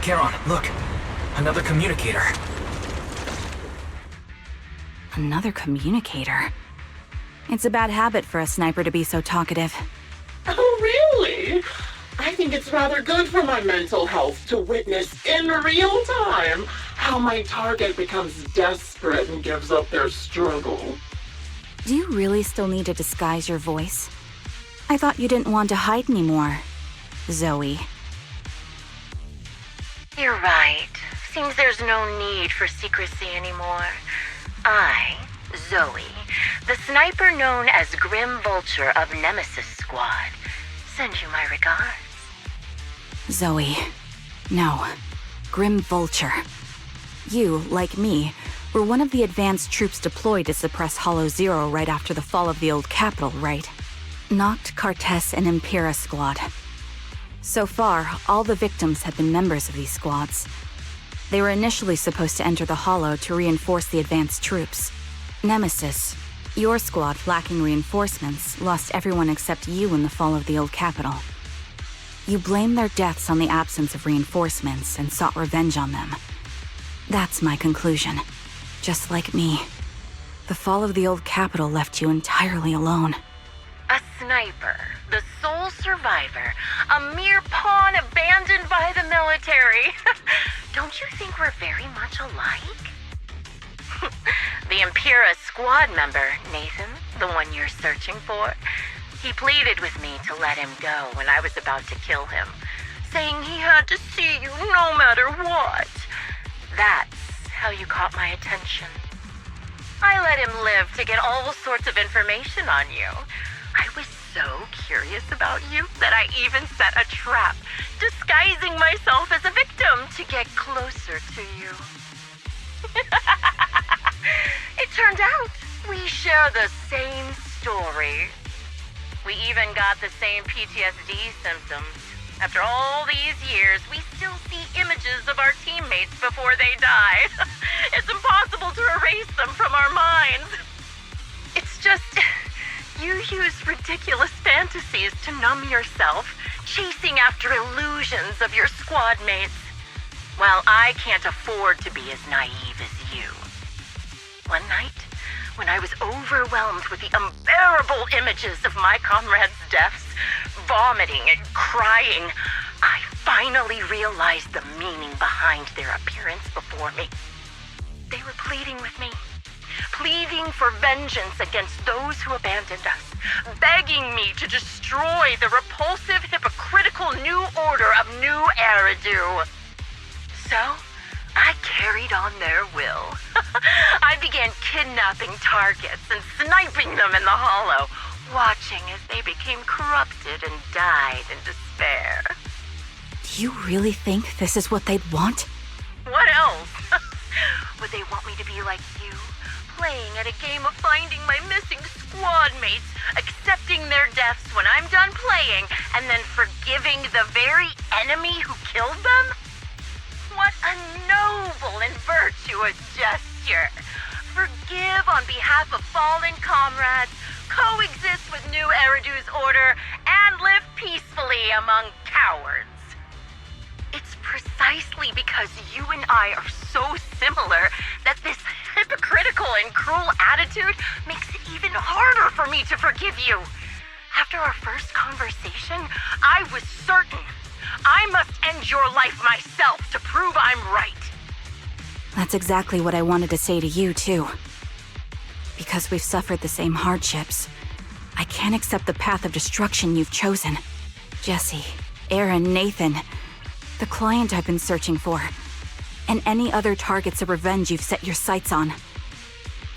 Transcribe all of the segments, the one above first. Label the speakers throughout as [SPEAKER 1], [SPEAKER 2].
[SPEAKER 1] Charon, look. Another communicator.
[SPEAKER 2] Another communicator? It's a bad habit for a sniper to be so talkative.
[SPEAKER 3] Oh, really? I think it's rather good for my mental health to witness in real time how my target becomes desperate and gives up their struggle.
[SPEAKER 2] Do you really still need to disguise your voice? I thought you didn't want to hide anymore, Zoe.
[SPEAKER 4] You're right. Seems there's no need for secrecy anymore. I, Zoe, the sniper known as Grim Vulture of Nemesis Squad, send you my regards.
[SPEAKER 2] Zoe. No. Grim Vulture. You, like me, were one of the advanced troops deployed to suppress Hollow Zero right after the fall of the old capital, right? Noct, Cartes, and Impera Squad. So far, all the victims have been members of these squads. They were initially supposed to enter the Hollow to reinforce the advanced troops. Nemesis, your squad lacking reinforcements, lost everyone except you in the fall of the old capital. You blamed their deaths on the absence of reinforcements and sought revenge on them. That's my conclusion. Just like me. The fall of the old capital left you entirely alone.
[SPEAKER 4] A sniper, the sole survivor, a mere pawn abandoned by the military. Don't you think we're very much alike? The Impera squad member, Nathan, the one you're searching for, he pleaded with me to let him go when I was about to kill him, saying he had to see you no matter what. That's how you caught my attention. I let him live to get all sorts of information on you. I was so curious about you that I even set a trap, disguising myself as a victim to get closer to you. It turned out we share the same story. We even got the same PTSD symptoms. After all these years, we still see images of our teammates before they die. It's impossible to erase them from our minds. It's just, you use ridiculous fantasies to numb yourself, chasing after illusions of your squad mates. While I can't afford to be as naive as you. One night, when I was overwhelmed with the unbearable images of my comrades' deaths, vomiting and crying, I finally realized the meaning behind their appearance before me. They were pleading with me, pleading for vengeance against those who abandoned us, begging me to destroy the repulsive, hypocritical new order of New Eridu. So, I carried on their will. I began kidnapping targets and sniping them in the Hollow, watching as they became corrupted and died in despair.
[SPEAKER 2] Do you really think this is what they'd want?
[SPEAKER 4] What else? Would they want me to be like you, playing at a game of finding my missing squad mates, accepting their deaths when I'm done playing, and then forgiving the very enemy who killed them? What a noble and virtuous gesture! Forgive on behalf of fallen comrades, coexist with New Eridu's order, and live peacefully among cowards. It's precisely because you and I are so similar that this hypocritical and cruel attitude makes it even harder for me to forgive you. After our first conversation, I was certain I must end your life myself to prove I'm right.
[SPEAKER 2] That's exactly what I wanted to say to you, too. Because we've suffered the same hardships, I can't accept the path of destruction you've chosen. Jesse, Aaron, Nathan, the client I've been searching for, and any other targets of revenge you've set your sights on.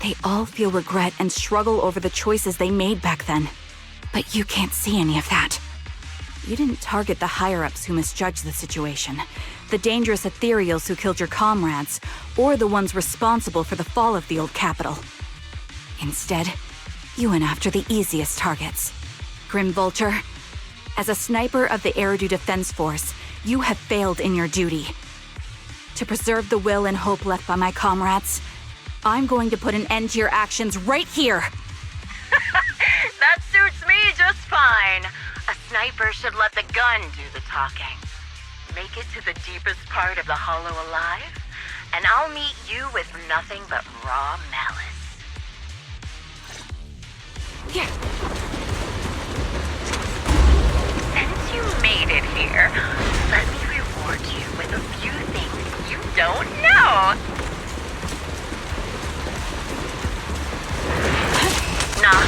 [SPEAKER 2] They all feel regret and struggle over the choices they made back then. But you can't see any of that. You didn't target the higher-ups who misjudged the situation, the dangerous ethereals who killed your comrades, or the ones responsible for the fall of the old capital. Instead, you went after the easiest targets. Grim Vulture, as a sniper of the Eridu Defense Force, you have failed in your duty. To preserve the will and hope left by my comrades, I'm going to put an end to your actions right here!
[SPEAKER 4] That suits me just fine. A sniper should let the gun do the talking. make it to the deepest part of the hollow alive, and I'll meet you with nothing but raw malice.
[SPEAKER 2] Yeah.
[SPEAKER 4] Since you made it here, let me reward you with a few things you don't know. Not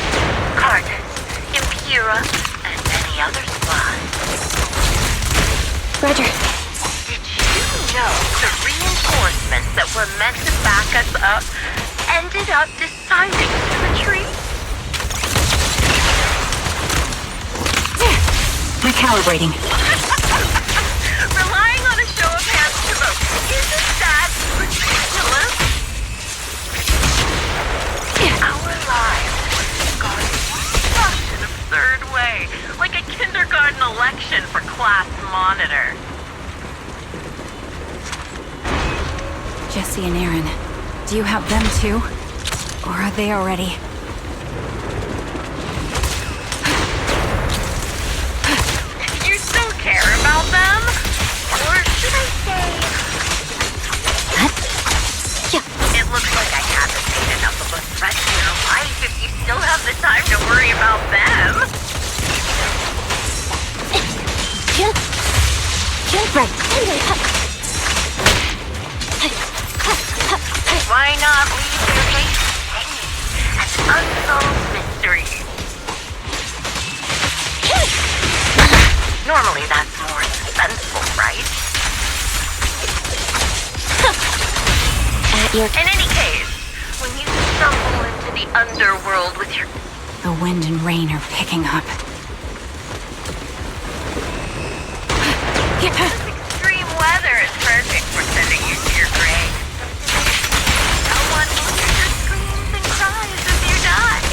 [SPEAKER 4] Cartus, Impera, and many other supplies.
[SPEAKER 2] Roger.
[SPEAKER 4] Did you know the reinforcements that were meant to back us up ended up deciding to retreat?
[SPEAKER 2] Recalibrating.
[SPEAKER 4] Relying on a show of hands to vote. Isn't that ridiculous? Our lives were scarred in such an absurd way. Like a kindergarten election for class monitor.
[SPEAKER 2] Jesse and Aaron, do you have them too? Or are they already?
[SPEAKER 4] You still care about them? Or should I say... It looks like I haven't made enough of a threat to your life if you still have the time to worry about them. Why not leave your case hanging as unsolved mystery? Normally that's more suspenseful, right? In any case, when you stumble into the underworld with your...
[SPEAKER 2] The wind and rain are picking up.
[SPEAKER 4] This extreme weather is perfect for sending you to your grave. No one will hear your screams and cries as you die.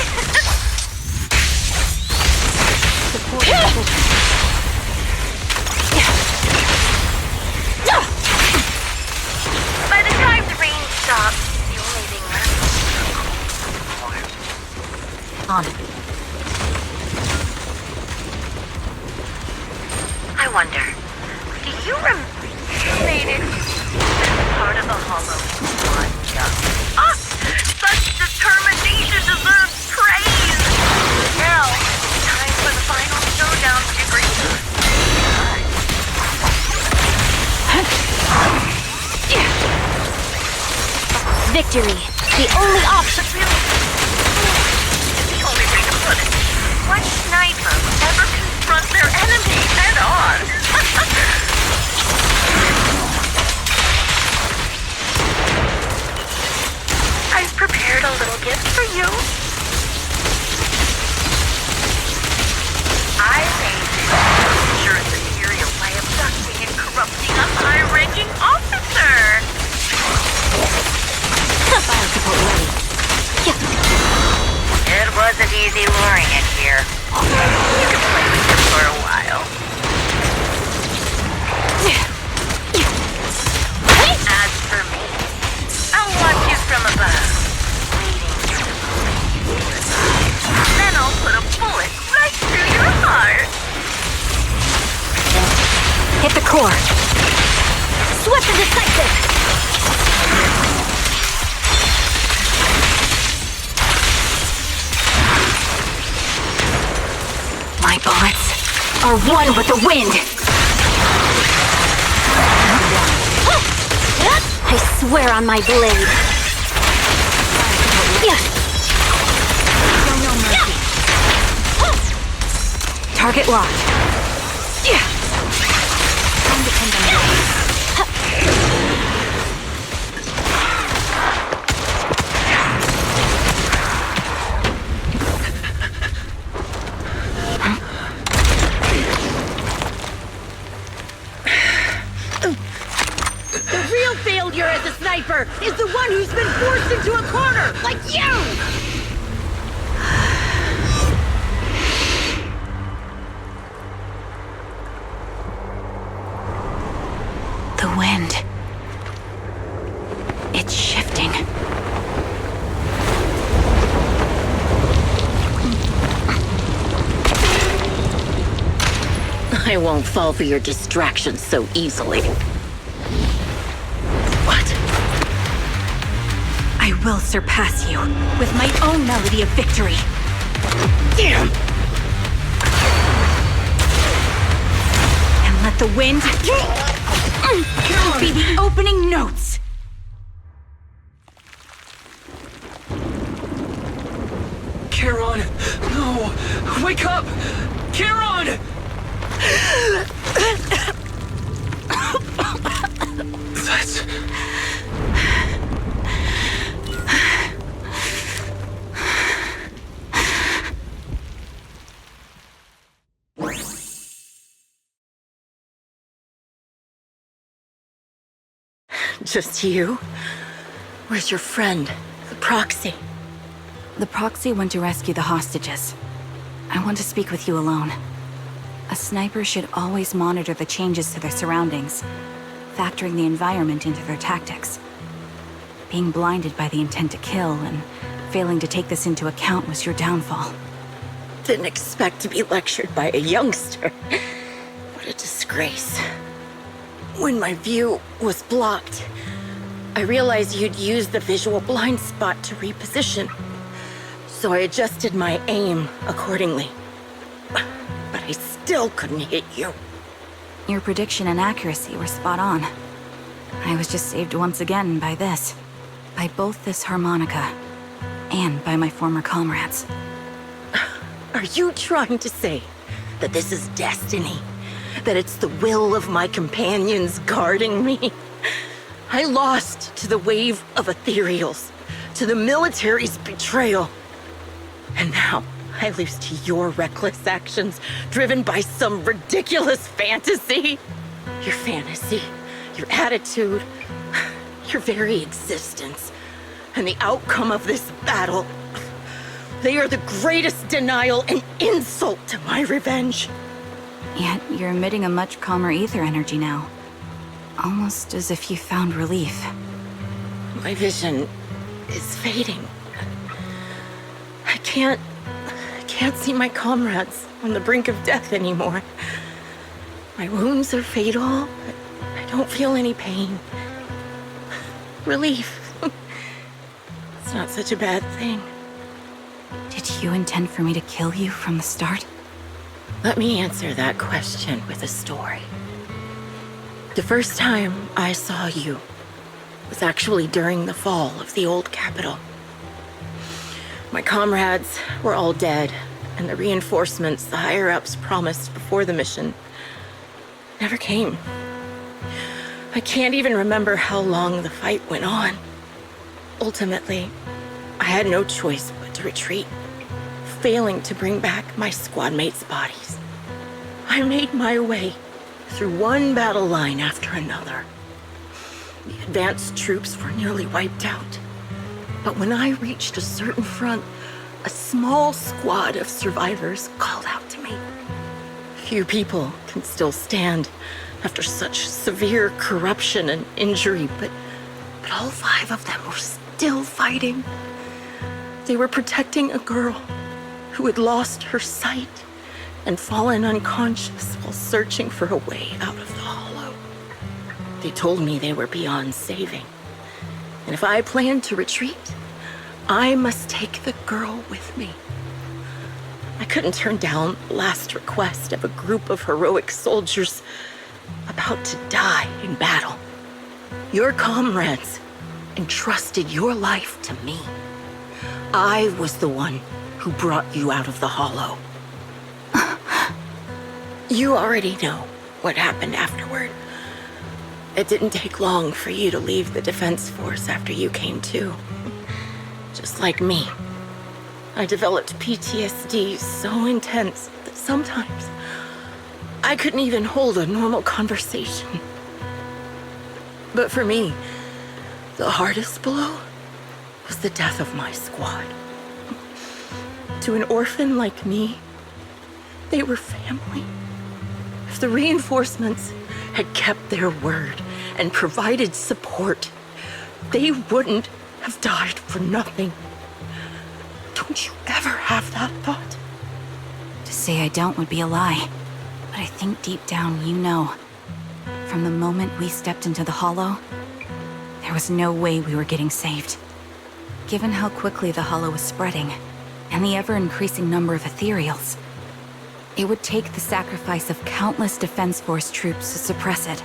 [SPEAKER 4] By the time the rain stops, the only thing left is
[SPEAKER 2] On.
[SPEAKER 4] I wonder, do you remember you made it part of the hollow one jump? Ah! Such determination deserves praise! Now, time for the final showdown to bring us.
[SPEAKER 2] Victory! The only option!
[SPEAKER 4] The only way to put it. What sniper would ever confront their enemy head on? I've prepared a little gift for you. I made this insurance material by abducting and corrupting a high-ranking officer.
[SPEAKER 2] Fire support ready.
[SPEAKER 4] It wasn't easy luring it here. You can play with it for a while. As for me, I'll watch you from above, waiting for the moment you realize. Then I'll put a bullet right through your heart.
[SPEAKER 2] Hit the core. Swift and decisive. My bullets are one with the wind. I swear on my blade. Show no mercy. Target locked. Time to pin them down.
[SPEAKER 5] Failure as a sniper is the one who's been forced into a corner, like you!
[SPEAKER 2] The wind. It's shifting.
[SPEAKER 5] I won't fall for your distractions so easily. What?
[SPEAKER 2] I will surpass you with my own melody of victory.
[SPEAKER 5] Damn!
[SPEAKER 2] And let the wind be the opening notes.
[SPEAKER 1] Charon! No! Wake up! Charon! That's...
[SPEAKER 5] Just you? Where's your friend, the proxy?
[SPEAKER 2] The proxy went to rescue the hostages. I want to speak with you alone. A sniper should always monitor the changes to their surroundings, factoring the environment into their tactics. Being blinded by the intent to kill and failing to take this into account was your downfall.
[SPEAKER 5] Didn't expect to be lectured by a youngster. What a disgrace. When my view was blocked, I realized you'd used the visual blind spot to reposition. So I adjusted my aim accordingly. But I still couldn't hit you.
[SPEAKER 2] Your prediction and accuracy were spot on. I was just saved once again by this. By both this harmonica, and by my former comrades.
[SPEAKER 5] Are you trying to say that this is destiny? That it's the will of my companions guarding me? I lost to the wave of ethereals, to the military's betrayal. And now I lose to your reckless actions, driven by some ridiculous fantasy. Your fantasy, your attitude, your very existence, and the outcome of this battle. They are the greatest denial and insult to my revenge.
[SPEAKER 2] Yet you're emitting a much calmer ether energy now. Almost as if you found relief.
[SPEAKER 5] My vision is fading. I can't see my comrades on the brink of death anymore. My wounds are fatal, but I don't feel any pain. Relief. It's not such a bad thing.
[SPEAKER 2] Did you intend for me to kill you from the start?
[SPEAKER 5] Let me answer that question with a story. The first time I saw you was actually during the fall of the old capital. My comrades were all dead, and the reinforcements the higher-ups promised before the mission never came. I can't even remember how long the fight went on. Ultimately, I had no choice but to retreat, failing to bring back my squad mates' bodies. I made my way through one battle line after another. The advanced troops were nearly wiped out. But when I reached a certain front, a small squad of survivors called out to me. Few people can still stand after such severe corruption and injury, but all 5 of them were still fighting. They were protecting a girl who had lost her sight and fallen unconscious while searching for a way out of the hollow. They told me they were beyond saving, and if I planned to retreat, I must take the girl with me. I couldn't turn down the last request of a group of heroic soldiers about to die in battle. Your comrades entrusted your life to me. I was the one who brought you out of the hollow. You already know what happened afterward. It didn't take long for you to leave the Defense Force after you came to. Just like me. I developed PTSD so intense that sometimes I couldn't even hold a normal conversation. But for me, the hardest blow was the death of my squad. To an orphan like me, they were family. If the reinforcements had kept their word and provided support, they wouldn't have died for nothing. Don't you ever have that thought?
[SPEAKER 2] To say I don't would be a lie. But But I think deep down you know. From the moment we stepped into the Hollow, there was no way we were getting saved. Given how quickly the Hollow was spreading, and the ever-increasing number of ethereals, it would take the sacrifice of countless Defense Force troops to suppress it.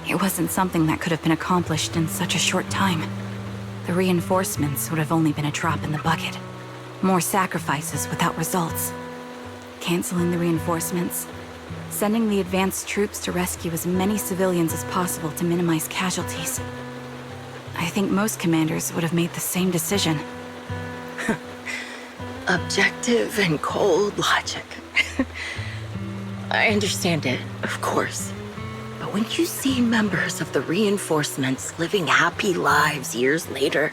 [SPEAKER 2] It wasn't something that could have been accomplished in such a short time. The reinforcements would have only been a drop in the bucket. More sacrifices without results. Canceling the reinforcements, sending the advanced troops to rescue as many civilians as possible to minimize casualties. I think most commanders would have made the same decision.
[SPEAKER 5] Objective and cold logic. I understand it, of course. But when you see members of the reinforcements living happy lives years later,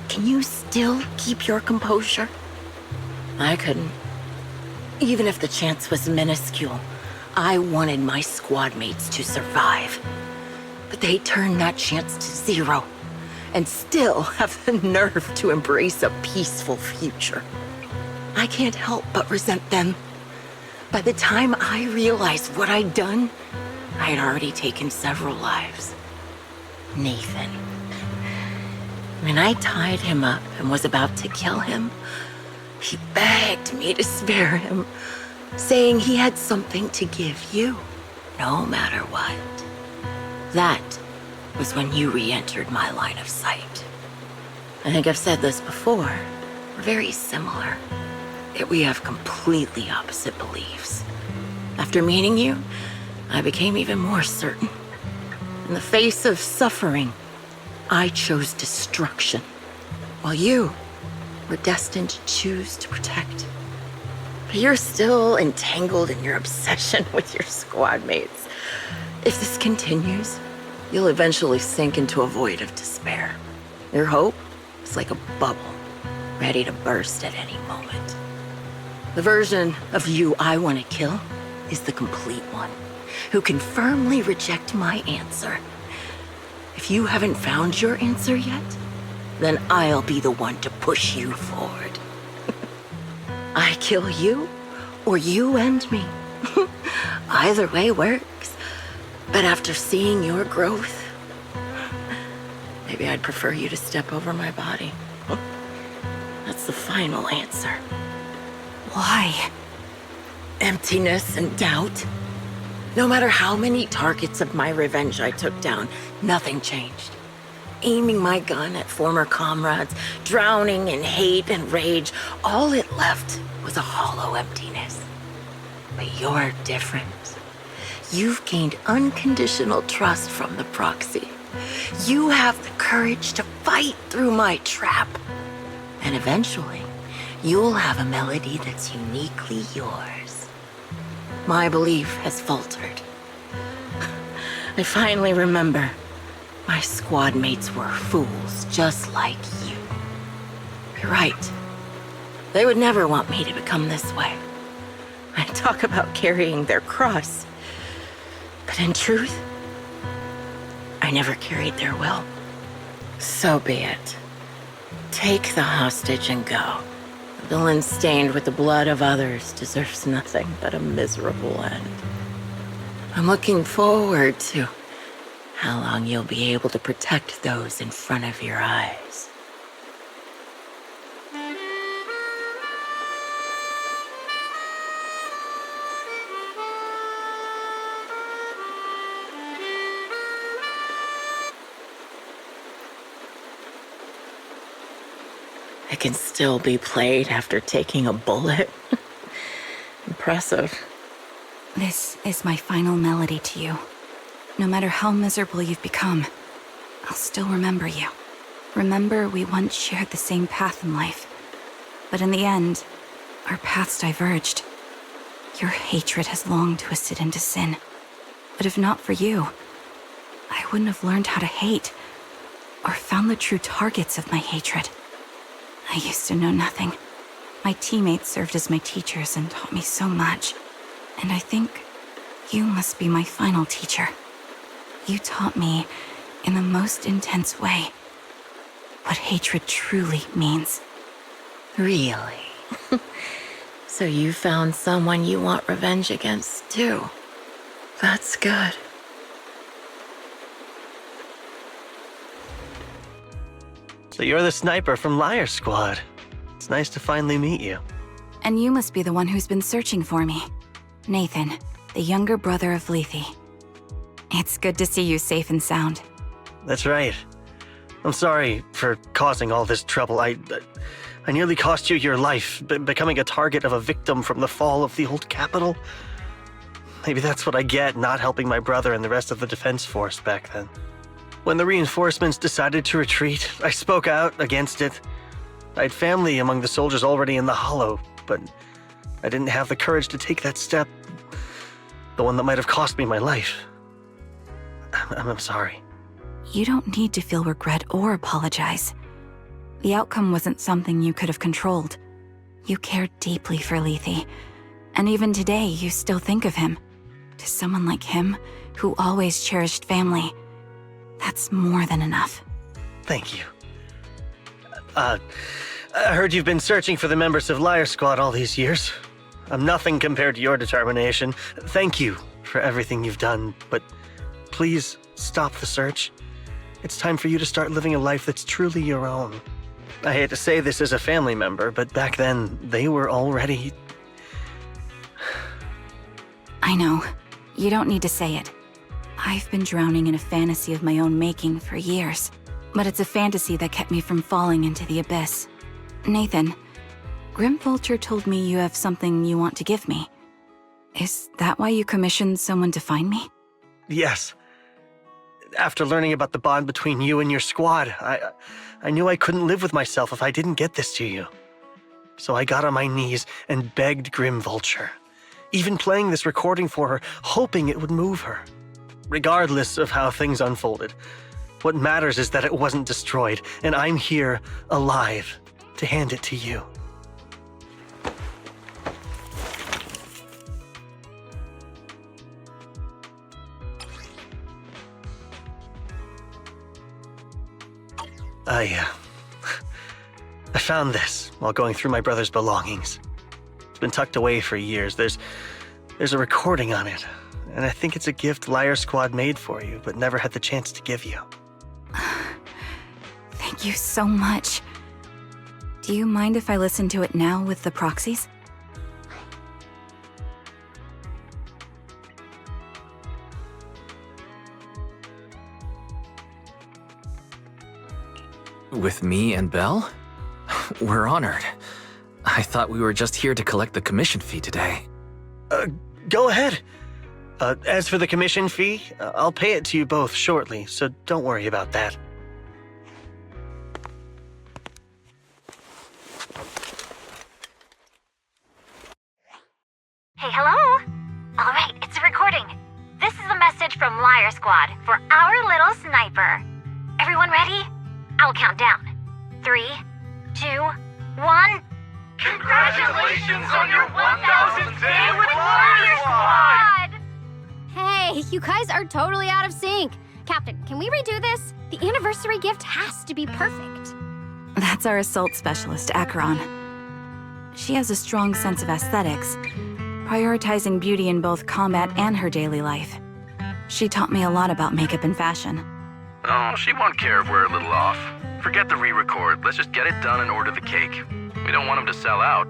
[SPEAKER 5] can you still keep your composure? I couldn't. Even if the chance was minuscule, I wanted my squad mates to survive. But they turned that chance to zero, and still have the nerve to embrace a peaceful future. I can't help but resent them. By the time I realized what I'd done, I had already taken several lives. Nathan. When I tied him up and was about to kill him, he begged me to spare him, saying he had something to give you, no matter what. That was when you re-entered my line of sight. I think I've said this before. We're very similar, yet we have completely opposite beliefs. After meeting you, I became even more certain. In the face of suffering, I chose destruction, while you were destined to choose to protect. But you're still entangled in your obsession with your squad mates. If this continues, you'll eventually sink into a void of despair. Your hope is like a bubble, ready to burst at any moment. The version of you I want to kill is the complete one, who can firmly reject my answer. If you haven't found your answer yet, then I'll be the one to push you forward. I kill you, or you end me. Either way works. But after seeing your growth, maybe I'd prefer you to step over my body. That's the final answer.
[SPEAKER 2] Why?
[SPEAKER 5] Emptiness and doubt. No matter how many targets of my revenge I took down, nothing changed. Aiming my gun at former comrades, drowning in hate and rage, all it left was a hollow emptiness. But you're different. You've gained unconditional trust from the proxy. You have the courage to fight through my trap. And eventually, you'll have a melody that's uniquely yours. My belief has faltered. I finally remember. My squad mates were fools just like you. You're right. They would never want me to become this way. I talk about carrying their cross. But in truth, I never carried their will. So be it. Take the hostage and go. The villain stained with the blood of others deserves nothing but a miserable end. I'm looking forward to how long you'll be able to protect those in front of your eyes. It can still be played after taking a bullet. Impressive.
[SPEAKER 2] This is my final melody to you. No matter how miserable you've become, I'll still remember you. Remember we once shared the same path in life, but in the end, our paths diverged. Your hatred has long twisted into sin. But if not for you, I wouldn't have learned how to hate, or found the true targets of my hatred. I used to know nothing. My teammates served as my teachers and taught me so much. And I think you must be my final teacher. You taught me, in the most intense way, what hatred truly means.
[SPEAKER 5] Really? So you found someone you want revenge against, too. That's good.
[SPEAKER 6] So you're the sniper from Liar Squad. It's nice to finally meet you.
[SPEAKER 2] And you must be the one who's been searching for me. Nathan, the younger brother of Lethe. It's good to see you safe and sound.
[SPEAKER 6] That's right. I'm sorry for causing all this trouble. I nearly cost you your life, becoming a target of a victim from the fall of the old capital. Maybe that's what I get not helping my brother and the rest of the defense force back then. When the reinforcements decided to retreat, I spoke out against it. I had family among the soldiers already in the Hollow, but I didn't have the courage to take that step. The one that might have cost me my life. I'm sorry.
[SPEAKER 2] You don't need to feel regret or apologize. The outcome wasn't something you could have controlled. You cared deeply for Lethe, and even today you still think of him. To someone like him, who always cherished family, that's more than enough.
[SPEAKER 6] Thank you. I heard you've been searching for the members of Liar Squad all these years. I'm nothing compared to your determination. Thank you for everything you've done, but please stop the search. It's time for you to start living a life that's truly your own. I hate to say this as a family member, but back then, they were already...
[SPEAKER 2] I know. You don't need to say it. I've been drowning in a fantasy of my own making for years, but it's a fantasy that kept me from falling into the abyss. Nathan, Grim Vulture told me you have something you want to give me. Is that why you commissioned someone to find me?
[SPEAKER 6] Yes. After learning about the bond between you and your squad, I knew I couldn't live with myself if I didn't get this to you. So I got on my knees and begged Grim Vulture, even playing this recording for her, hoping it would move her. Regardless of how things unfolded, what matters is that it wasn't destroyed, and I'm here, alive, to hand it to you. I found this while going through my brother's belongings. It's been tucked away for years. There's a recording on it, and I think it's a gift Liar Squad made for you, but never had the chance to give you.
[SPEAKER 2] Thank you so much. Do you mind if I listen to it now with the proxies?
[SPEAKER 1] With me and Belle? We're honored. I thought we were just here to collect the commission fee today.
[SPEAKER 6] Go ahead. As for the commission fee, I'll pay it to you both shortly, so don't worry about that.
[SPEAKER 7] Hey, hello? All right, it's a recording. This is a message from Liar Squad for our little sniper. Everyone ready? I'll count down. 3, 2, 1.
[SPEAKER 3] Congratulations on your 1,000th day with Liar Squad!
[SPEAKER 8] Hey, you guys are totally out of sync. Captain, can we redo this? The anniversary gift has to be perfect.
[SPEAKER 2] That's our assault specialist, Acheron. She has a strong sense of aesthetics, prioritizing beauty in both combat and her daily life. She taught me a lot about makeup and fashion.
[SPEAKER 9] Oh, she won't care if we're a little off. Forget the re-record. Let's just get it done and order the cake. We don't want him to sell out.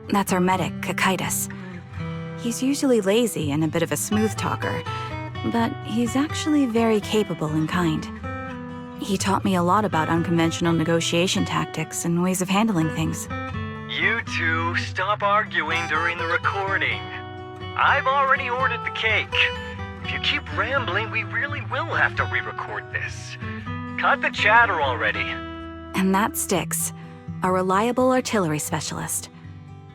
[SPEAKER 2] That's our medic, Kakaist. He's usually lazy and a bit of a smooth talker, but he's actually very capable and kind. He taught me a lot about unconventional negotiation tactics and ways of handling things.
[SPEAKER 10] You two, stop arguing during the recording. I've already ordered the cake. If you keep rambling, we really will have to re-record this. Cut the chatter already.
[SPEAKER 2] And that Styx, a reliable artillery specialist.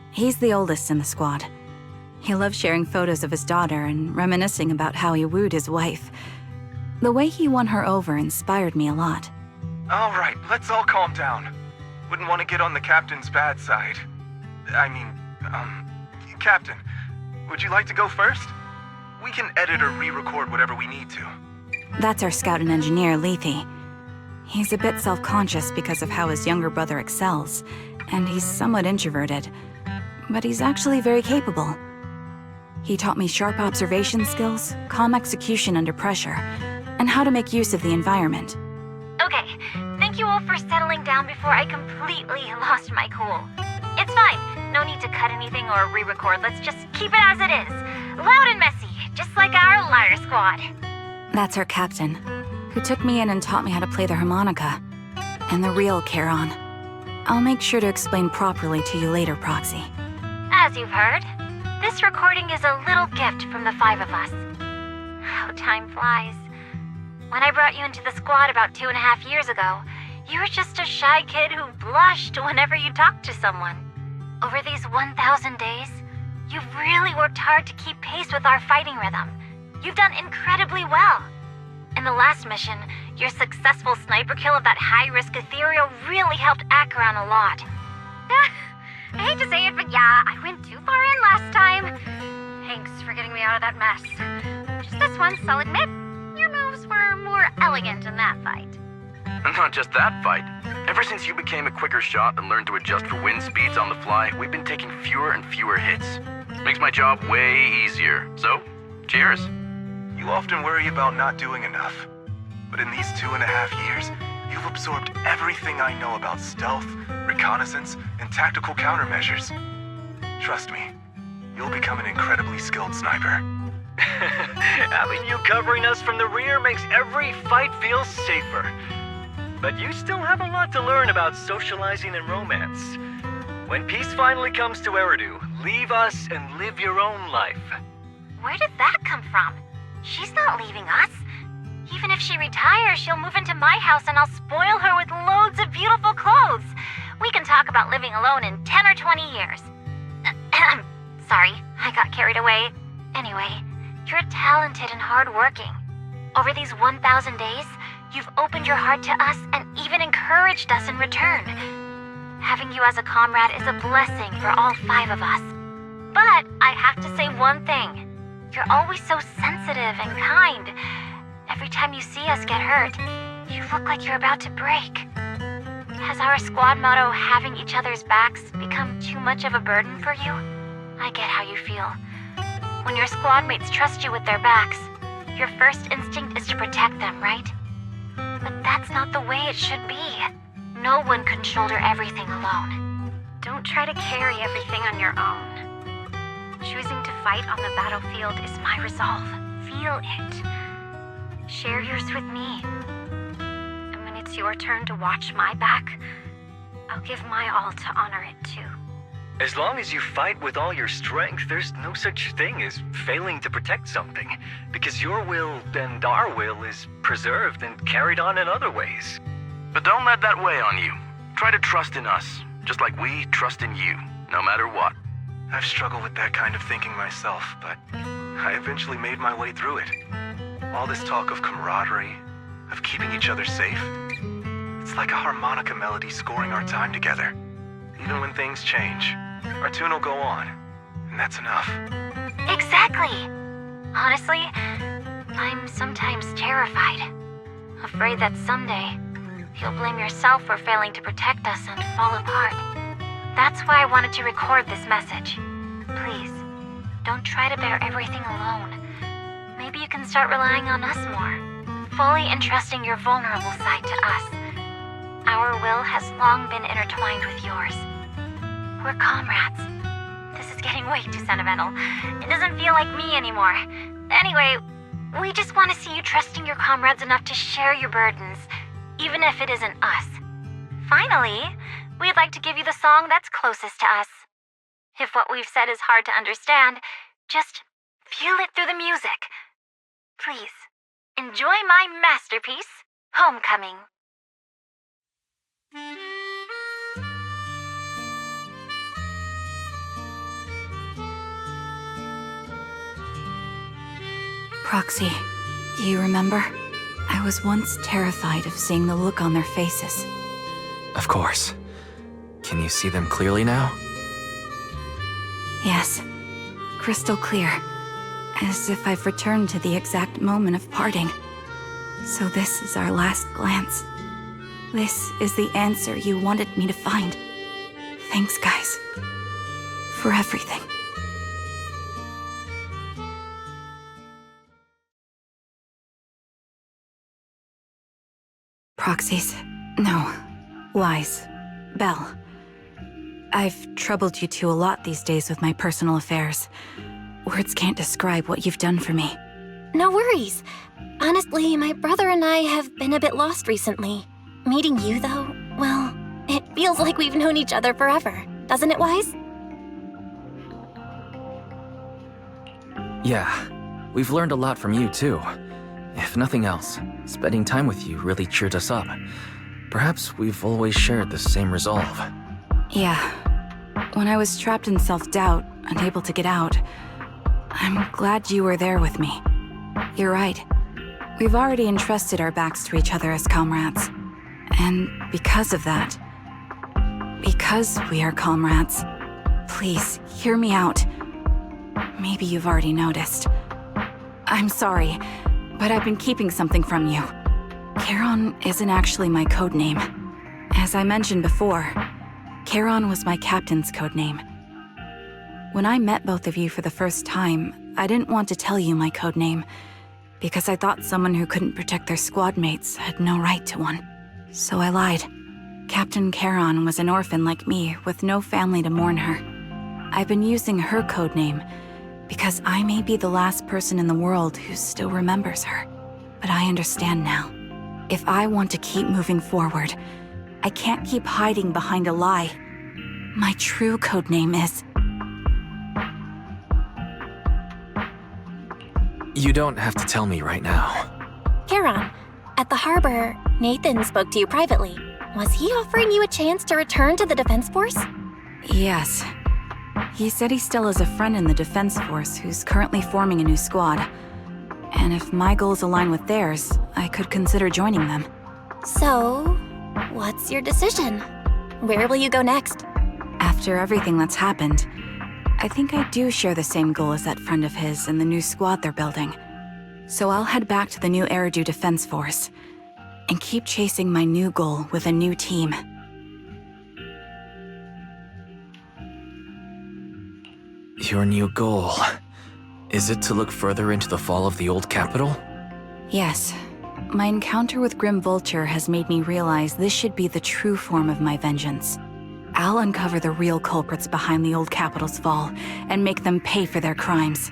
[SPEAKER 2] He's the oldest in the squad. He loves sharing photos of his daughter and reminiscing about how he wooed his wife. The way he won her over inspired me a lot.
[SPEAKER 11] All right, let's all calm down. Wouldn't want to get on the captain's bad side. Captain, would you like to go first? We can edit or re-record whatever we need to.
[SPEAKER 2] That's our scout and engineer, Lethe. He's a bit self-conscious because of how his younger brother excels, and he's somewhat introverted. but he's actually very capable. He taught me sharp observation skills, calm execution under pressure, and how to make use of the environment.
[SPEAKER 7] Okay, thank you all for settling down before I completely lost my cool. It's fine. No need to cut anything or re-record. Let's just keep it as it is. Loud and messy, just like our Liar Squad.
[SPEAKER 2] That's our captain, who took me in and taught me how to play the harmonica. And the real Charon. I'll make sure to explain properly to you later, Proxy.
[SPEAKER 7] As you've heard, this recording is a little gift from the 5 of us. How time flies. When I brought you into the squad about 2.5 years ago, you were just a shy kid who blushed whenever you talked to someone. Over these 1,000 days, you've really worked hard to keep pace with our fighting rhythm. You've done incredibly well. In the last mission, your successful sniper kill of that high-risk ethereal really helped Acheron a lot.
[SPEAKER 8] I hate to say it, but yeah, I went too far in last time. Thanks for getting me out of that mess. Just this once, I'll admit, your moves were more elegant in that fight.
[SPEAKER 9] And not just that fight. Ever since you became a quicker shot and learned to adjust for wind speeds on the fly, we've been taking fewer and fewer hits. Makes my job way easier. So, cheers.
[SPEAKER 11] You often worry about not doing enough. But in these 2.5 years, you've absorbed everything I know about stealth, reconnaissance, and tactical countermeasures. Trust me, you'll become an incredibly skilled sniper.
[SPEAKER 10] Having you covering us from the rear makes every fight feel safer. But you still have a lot to learn about socializing and romance. When peace finally comes to Eridu, leave us and live your own life.
[SPEAKER 7] Where did that come from? She's not leaving us. Even if she retires, she'll move into my house and I'll spoil her with loads of beautiful clothes. We can talk about living alone in 10 or 20 years. Sorry, I got carried away. Anyway, you're talented and hardworking. Over these 1,000 days, you've opened your heart to us and even encouraged us in return. Having you as a comrade is a blessing for all 5 of us. But I have to say one thing. You're always so sensitive and kind. Every time you see us get hurt, you look like you're about to break. Has our squad motto, having each other's backs, become too much of a burden for you? I get how you feel. When your squad mates trust you with their backs, your first instinct is to protect them, right? But that's not the way it should be. No one can shoulder everything alone.
[SPEAKER 8] Don't try to carry everything on your own. Choosing to fight on the battlefield is my resolve. Feel it. Share yours with me. And when it's your turn to watch my back, I'll give my all to honor it too.
[SPEAKER 10] As long as you fight with all your strength, there's no such thing as failing to protect something, because your will and our will is preserved and carried on in other ways.
[SPEAKER 9] But don't let that weigh on you. Try to trust in us, just like we trust in you, no matter what.
[SPEAKER 11] I've struggled with that kind of thinking myself, but I eventually made my way through it. All this talk of camaraderie, of keeping each other safe, it's like a harmonica melody scoring our time together. Even when things change, our tune will go on, and that's enough.
[SPEAKER 7] Exactly. Honestly, I'm sometimes terrified. Afraid that someday, you'll blame yourself for failing to protect us and fall apart. That's why I wanted to record this message. Please, don't try to bear everything alone. Maybe you can start relying on us more, fully entrusting your vulnerable side to us. Our will has long been intertwined with yours. We're comrades. This is getting way too sentimental. It doesn't feel like me anymore. Anyway, we just want to see you trusting your comrades enough to share your burdens, even if it isn't us. Finally, we'd like to give you the song that's closest to us. If what we've said is hard to understand, just feel it through the music. Please, enjoy my masterpiece, Homecoming.
[SPEAKER 2] Proxy, do you remember? I was once terrified of seeing the look on their faces.
[SPEAKER 1] Of course. Can you see them clearly now?
[SPEAKER 2] Yes, crystal clear. As if I've returned to the exact moment of parting. So this is our last glance. This is the answer you wanted me to find. Thanks, guys. for everything. Proxies? No. Lies. Belle. I've troubled you two a lot these days with my personal affairs. Words can't describe what you've done for me.
[SPEAKER 8] No worries. Honestly, my brother and I have been a bit lost recently. Meeting you, though, well, it feels like we've known each other forever. Doesn't it, Wise?
[SPEAKER 1] Yeah, we've learned a lot from you too. If nothing else, spending time with you really cheered us up. Perhaps we've always shared the same resolve.
[SPEAKER 2] Yeah. When I was trapped in self-doubt, unable to get out, I'm glad you were there with me. You're right. We've already entrusted our backs to each other as comrades. And because of that, because we are comrades, please, hear me out. Maybe you've already noticed. I'm sorry, but I've been keeping something from you. Charon isn't actually my codename. As I mentioned before, Charon was my captain's codename. When I met both of you for the first time, I didn't want to tell you my codename, because I thought someone who couldn't protect their squad mates had no right to one. So I lied. Captain Charon was an orphan like me, with no family to mourn her. I've been using her codename because I may be the last person in the world who still remembers her. But I understand now. If I want to keep moving forward, I can't keep hiding behind a lie. My true codename is...
[SPEAKER 1] You don't have to tell me right now.
[SPEAKER 8] Charon, at the harbor, Nathan spoke to you privately. Was he offering you a chance to return to the Defense Force?
[SPEAKER 2] Yes. He said he still has a friend in the Defense Force who's currently forming a new squad. And if my goals align with theirs, I could consider joining them.
[SPEAKER 8] So, what's your decision? Where will you go next?
[SPEAKER 2] After everything that's happened, I think I do share the same goal as that friend of his and the new squad they're building. So I'll head back to the new Eridu Defense Force and keep chasing my new goal with a new team.
[SPEAKER 1] Your new goal. Is it to look further into the fall of the old capital?
[SPEAKER 2] Yes. My encounter with Grim Vulture has made me realize this should be the true form of my vengeance. I'll uncover the real culprits behind the old capital's fall and make them pay for their crimes.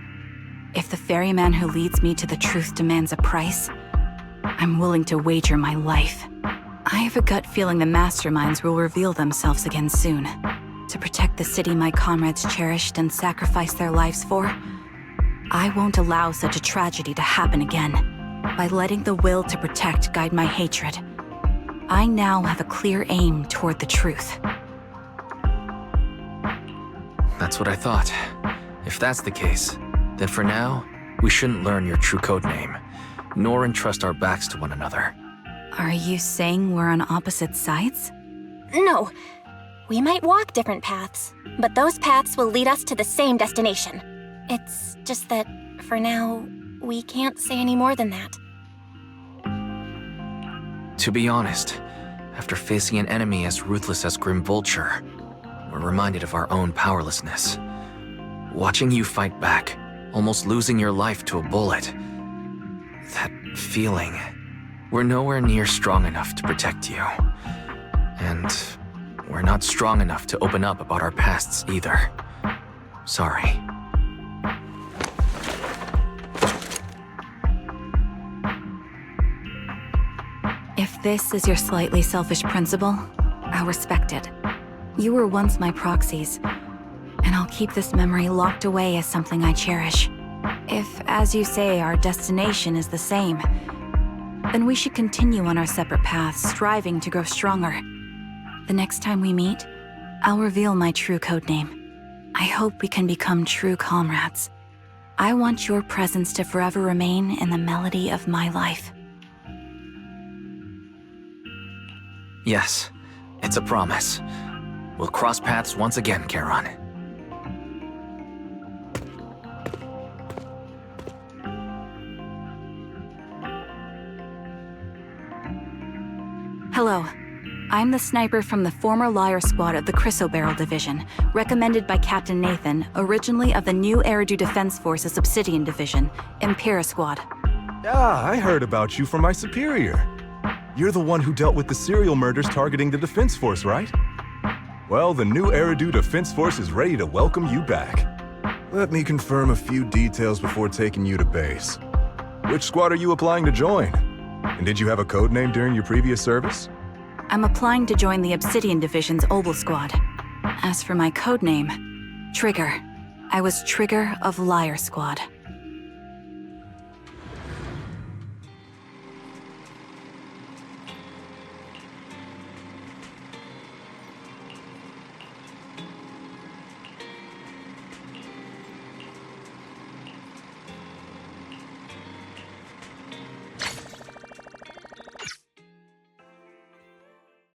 [SPEAKER 2] If the ferryman who leads me to the truth demands a price, I'm willing to wager my life. I have a gut feeling the masterminds will reveal themselves again soon. To protect the city my comrades cherished and sacrificed their lives for, I won't allow such a tragedy to happen again. By letting the will to protect guide my hatred, I now have a clear aim toward the truth.
[SPEAKER 1] That's what I thought. If that's the case, then for now, we shouldn't learn your true codename, nor entrust our backs to one another.
[SPEAKER 2] Are you saying we're on opposite sides?
[SPEAKER 8] No. We might walk different paths, but those paths will lead us to the same destination. It's just that, for now, we can't say any more than that.
[SPEAKER 1] To be honest, after facing an enemy as ruthless as Grim Vulture, we're reminded of our own powerlessness. Watching you fight back, almost losing your life to a bullet. That feeling. We're nowhere near strong enough to protect you. And we're not strong enough to open up about our pasts either. Sorry.
[SPEAKER 2] If this is your slightly selfish principle, I'll respect it. You were once my proxies, and I'll keep this memory locked away as something I cherish. If, as you say, our destination is the same, then we should continue on our separate paths, striving to grow stronger. The next time we meet, I'll reveal my true codename. I hope we can become true comrades. I want your presence to forever remain in the melody of my life.
[SPEAKER 1] Yes, it's a promise. We'll cross paths once again, Charon.
[SPEAKER 2] Hello. I'm the sniper from the former Liar Squad of the Chrysoberyl Division, recommended by Captain Nathan, originally of the new Eridu Defense Forces Obsidian Division, Impera Squad.
[SPEAKER 12] Ah, I heard about you from my superior. You're the one who dealt with the serial murders targeting the Defense Force, right? Well, the new Eridu Defense Force is ready to welcome you back. Let me confirm a few details before taking you to base. Which squad are you applying to join? And did you have a code name during your previous service?
[SPEAKER 2] I'm applying to join the Obsidian Division's Obel Squad. As for my code name, Trigger. I was Trigger of Liar Squad.